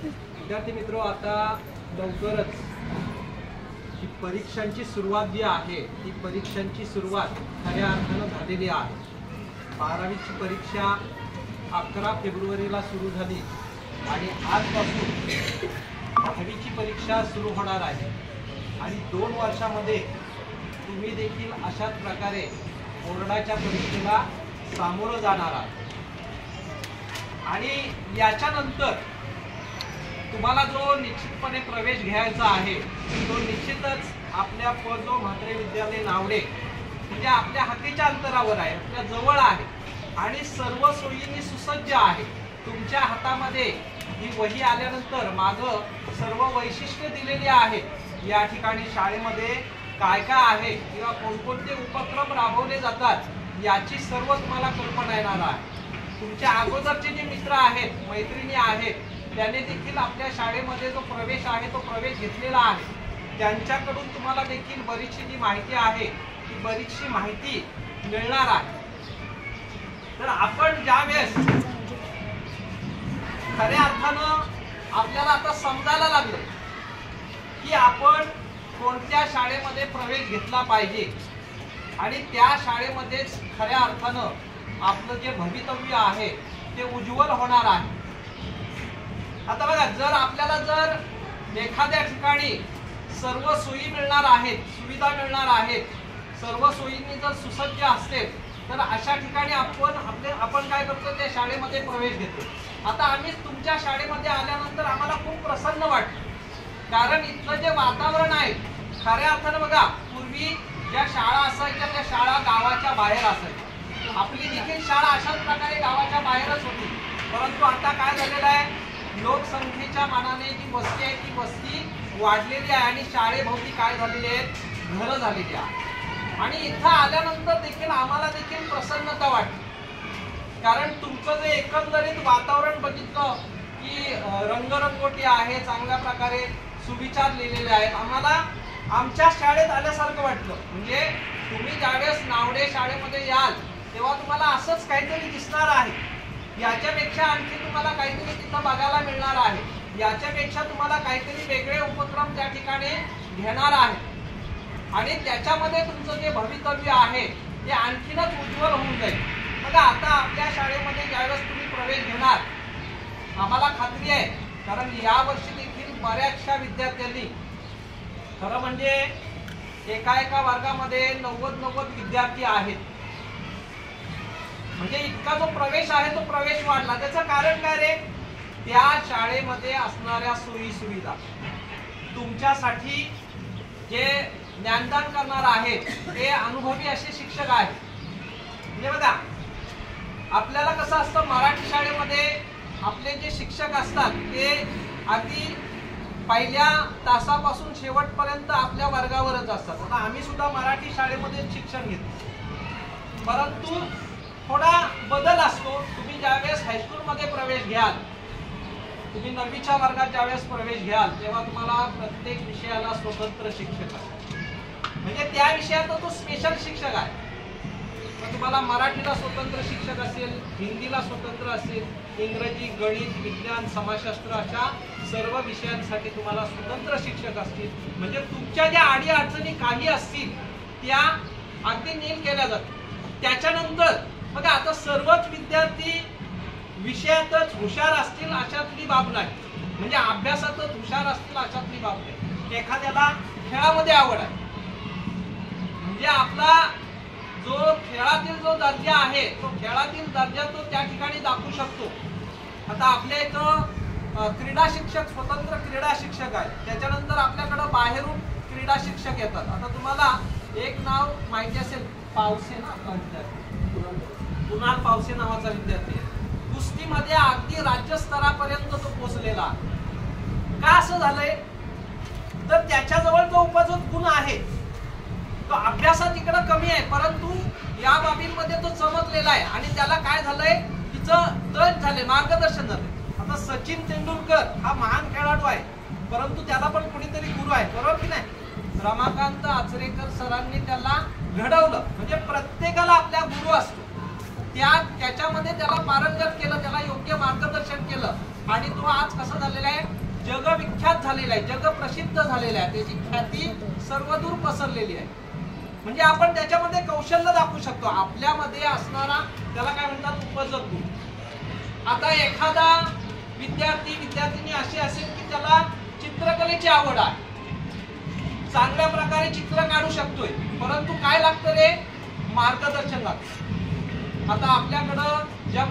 विद्यार्थी मित्रो, आता लवकरच ही परीक्षांची सुरुवात जी आहे ती परीक्षांची सुरुवात खऱ्या अर्थानं झालेली आहे। 12वीची परीक्षा 11 फेब्रुवारीला सुरू झाली आणि आजपासून 10वीची परीक्षा सुरू होणार आहे आणि 2 वर्षांमध्ये तुम्ही देखील अशाच प्रकारे बोर्डाच्या परीक्षेला सामोरं जाणार आहात। आणि याच्यानंतर तुम्हाला जो निश्चितपणे प्रवेश घ्यायचा आहे तो निश्चितच आपल्या जो म्हात्रे विद्यालय नावडे म्हणजे आपल्या हाकेच्या अंतरावर आहे, आपल्या जवळ आहे आणि सर्व सोयींनी सुसज्ज आहे। तुमच्या हातामध्ये ही वही आल्यानंतर मागं सर्व वैशिष्ट्ये दिलेली आहेत। या ठिकाणी शाळेमध्ये काय काय आहे किंवा कोणकोणते उपक्रम राबवले जातात याची सर्व तुम्हाला कल्पना येणार आहे। तुमच्या अगोदरचे जे मित्र आहेत, मैत्रिणी आहेत, त्याने देखील आपल्या शाळेमध्ये जो प्रवेश आहे तो प्रवेश घेतलेला आहे। त्यांच्याकडून तुम्हाला देखील बरीचशी जी माहिती आहे ती बरीचशी माहिती मिळणार आहे। तर आपण ज्यावेळेस खऱ्या अर्थानं आपल्याला आता समजायला लागलं की आपण कोणत्या शाळेमध्ये प्रवेश घेतला पाहिजे आणि त्या शाळेमध्येच खऱ्या अर्थानं आपलं जे भवितव्य आहे ते उज्ज्वल होणार आहे। आता बघा, जर आपल्याला एखाद्या ठिकाणी सर्व सोयी मिळणार आहेत, सुविधा मिळणार आहेत, सर्व सोयींनी जर सुसज्ज असेल तर अशा ठिकाणी आपण काय करतो, त्या शाळेमध्ये प्रवेश घेतो। आता आम्ही तुमच्या शाळेमध्ये आल्यानंतर आम्हाला खूप प्रसन्न वाटतं, कारण इथलं जे वातावरण आहे खऱ्या अर्थानं बघा, पूर्वी ज्या शाळा असायच्या त्या शाळा गावाच्या बाहेर असायच्या। आपली देखील शाळा अशाच प्रकारे गावाच्या बाहेरच होती, परंतु आता काय झालेलं आहे, लोकसंख्येच्या मानाने जी वस्ती आहे ती वस्ती वाढलेली आहे आणि शाळेभोवती काय झालेली आहेत, घरं झालेली आहे। आणि इथं आल्यानंतर देखील आम्हाला देखील प्रसन्नता वाटते, कारण तुमचं जे एकंदरीत वातावरण बघितलं की रंगरंगोटी आहे, चांगल्या प्रकारे सुविचार लिहिलेले आहेत। आम्हाला आमच्या शाळेत आल्यासारखं वाटलं। म्हणजे तुम्ही ज्यावेळेस नावडे शाळेमध्ये याल तेव्हा तुम्हाला असंच काहीतरी दिसणार आहे, याच्यापेक्षा आणखी तुम्हाला काहीतरी तिथं बघायला मिळणार आहे, याच्यापेक्षा तुम्हाला काहीतरी वेगळे उपक्रम त्या ठिकाणी घेणार आहे आणि त्याच्यामध्ये तुमचं जे भवितव्य आहे ते आणखीनच उज्ज्वल होऊन जाईल। बघा, आता आपल्या शाळेमध्ये ज्यावेळेस तुम्ही प्रवेश घेणार आम्हाला खात्री आहे, कारण यावर्षी देखील बऱ्याचशा विद्यार्थ्यांनी, खरं म्हणजे एका वर्गामध्ये 90 विद्यार्थी आहेत, म्हणजे इतका जो प्रवेश आहे तो प्रवेश वाढला। त्याचं कारण काय रे, त्या शाळेमध्ये असणाऱ्या सोयी सुविधा, तुमच्यासाठी जे ज्ञानदान करणार आहेत ते अनुभवी असे शिक्षक आहेत। म्हणजे बघा, आपल्याला कसं असतं, मराठी शाळेमध्ये आपले जे शिक्षक असतात ते अगदी पहिल्या तासापासून शेवटपर्यंत आपल्या वर्गावरच असतात। आता आम्ही सुद्धा मराठी शाळेमध्ये शिक्षण घेतो, परंतु थोडा बदल असतो। तुम्ही ज्यावेळेस हायस्कूलमध्ये प्रवेश घ्याल, तुम्ही 9वीच्या वर्गात ज्यावेळेस प्रवेश घ्याल तेव्हा तुम्हाला प्रत्येक विषयाला स्वतंत्र शिक्षक आहे, म्हणजे त्या विषयाचा तो स्पेशल शिक्षक आहे। मग तुम्हाला मराठीला स्वतंत्र शिक्षक असेल, हिंदीला स्वतंत्र असेल, इंग्रजी, गणित, विज्ञान, समाजशास्त्र अशा सर्व विषयांसाठी तुम्हाला स्वतंत्र शिक्षक असतील। म्हणजे तुमच्या ज्या अडीअडचणी काही असतील त्या अगदी नील केल्या जातात। त्याच्यानंतर बघा, आता सर्वच विद्यार्थी विषयातच हुशार असतील अशातली बाब नाही, म्हणजे अभ्यासातच हुशार असतील अशातली बाब नाही। एखाद्याला खेळामध्ये आवड आहे, म्हणजे आपला जो खेळातील जो दर्जा आहे तो खेळातील दर्जा तो त्या ठिकाणी दाखवू शकतो। आता आपल्या इथं क्रीडा शिक्षक, स्वतंत्र क्रीडा शिक्षक आहे, त्याच्यानंतर आपल्याकडे बाहेरून क्रीडा शिक्षक येतात। आता तुम्हाला एक नाव माहिती असेल, पावसे ना, कुणाल पावसे नावाचा विद्यार्थी आहे, कुस्तीमध्ये अगदी राज्यस्तरापर्यंत तो पोहोचलेला। का असं झालंय, तर त्याच्याजवळ जो उपजत गुण आहे तो अभ्यासात इकडं कमी आहे, परंतु या बाबींमध्ये तो चमकलेला आहे आणि त्याला काय झालंय, तिचं जज झाले, मार्गदर्शन झाले। आता सचिन तेंडुलकर हा महान खेळाडू आहे, परंतु त्याला पण कुणीतरी गुरु आहे, बरोबर की नाही। रमाकांत आचरेकर सरांनी त्याला घडवलं, म्हणजे प्रत्येकाला आपल्या गुरु असतो, त्याच्यामध्ये त्याला पारंगत केलं, त्याला योग्य मार्गदर्शन केलं आणि तो आज कसा झालेला आहे, जगविख्यात झालेला आहे, जगप्रसिद्ध झालेला आहे, त्याची ख्याती सर्वदूर पसरलेली आहे. म्हणजे आपण त्याच्यामध्ये कौशल्य दाखवू शकतो, आपल्यामध्ये असणारा त्याला काय म्हणतात उपजत गुण. आता एखादा विद्यार्थिनी अशी असेल की त्याला चित्रकलेची आवड आहे, चांगल्या प्रकारे चित्र काढू शकतोय, परंतु काय लागतं रे, मार्गदर्शन लागतं. आता आपल्याकडं ज्या